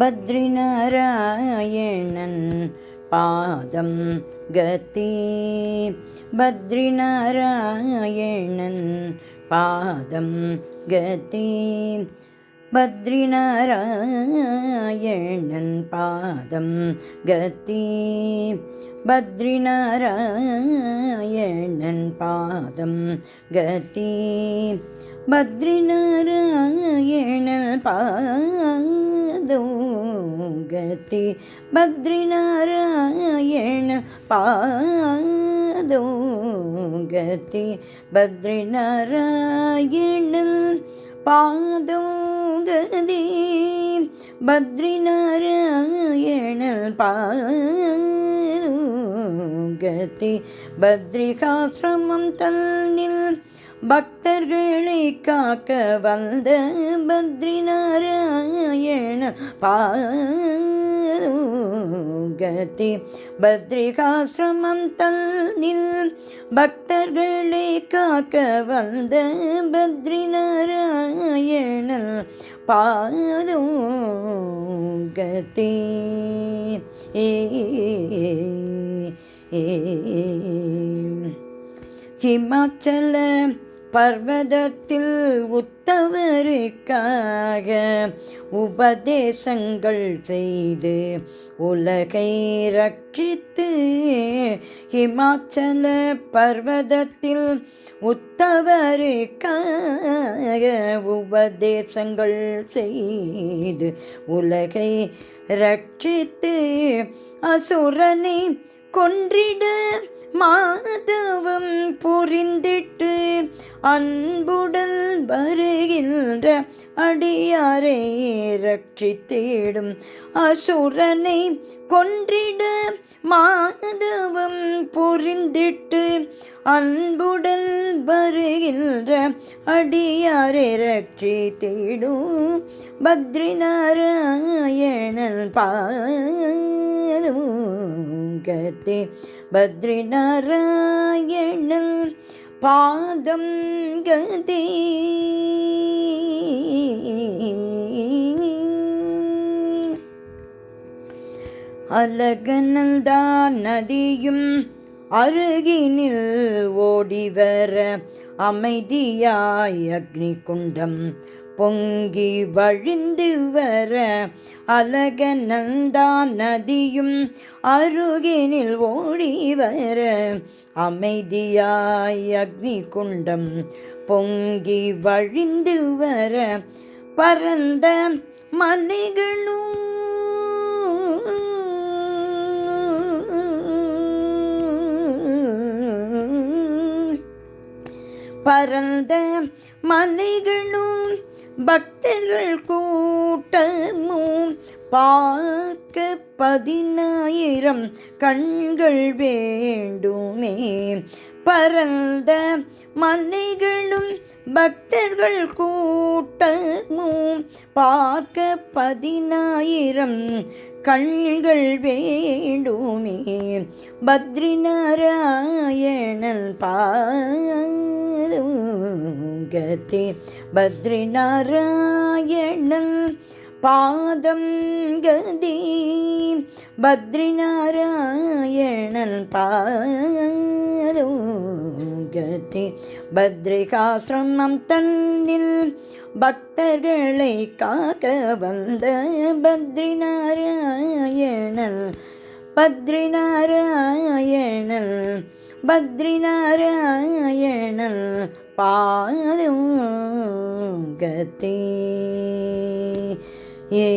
பத்ரிநாராயணன் பாதம் கதி. பத்ரிநாராயணன் பாதம் கதி. பத்ரிநாராயணன் பாதம் கதி. பத்ரிநாராயணன் பாதம் கதி. பத்ரிநாராயணன் பாதம் கதி. பத்ரிநாராயணன் பாதம் கதி. பத்ரிநாராயணன் பாதம் கதி. பத்ரிநாராயணன் பாதம் கதி. பத்ரிகாசிரமம் தன்னில் பக்தர்களை காக்க வந்த பத்ரிநாராயணன் பாதம் கதி. பத்ரிகாசிரமம் தன்னில் பக்தர்களை காக்க வந்த பத்ரிநாராயணன் பாதம் கதி. ஹிமாச்சல பர்வதத்தில் உத்தவருக்காக உபதேசங்கள் செய்து உலகை ரட்சித்து. ஹிமாச்சல பர்வதத்தில் உத்தவருக்காக உபதேசங்கள் செய்து உலகை ரட்சித்து. அசுரனை கொன்றிட மாதவம் புரிந்திட்டு அன்புடன் வருகின்ற அடியாரை ரட்சித்திடும். அசுரனை கொன்றிட மாதவம் புரிந்திட்டு அன்புடன் வருகின்ற அடியாரை ரட்சித்திடும். பத்ரிநாராயணன் பாதம் கதி. பத்ரிநாராயணன் பாதம் கதி. அலகநந்தா நதியும் அருகினில் ஓடிவர அமைதியாய் அக்னி குண்டம் பொங்கி வழிந்து வர. அலகநந்தா நதியும் அருகினில் ஓடிவர அமைதியாய் அக்னி குண்டம் பொங்கி வழிந்து வர. பரந்த மலைகளும் பரந்த மலைகளும் பக்தர்கள் கூட்டமும் பார்க்க 10,000 கண்கள் வேண்டுமே. பரந்த மலைகளும் பக்தர்கள் கூட்டமும் பார்க்க 10,000 கண்கள் வேண்டுமே. பத்ரிநாராயணன் பாதம் கதி. பத்ரிநாராயணன் பாதம் கதி. பத்ரிநாராயணன் பாதம் கதி. பத்ரிகாசிரமம் தன்னில் பக்தர்களை காக்க வந்த பத்ரிநாராயணன் பத்ரிநாராயணன் பத்ரிநாராயணன் பாதம் கதி. ஏ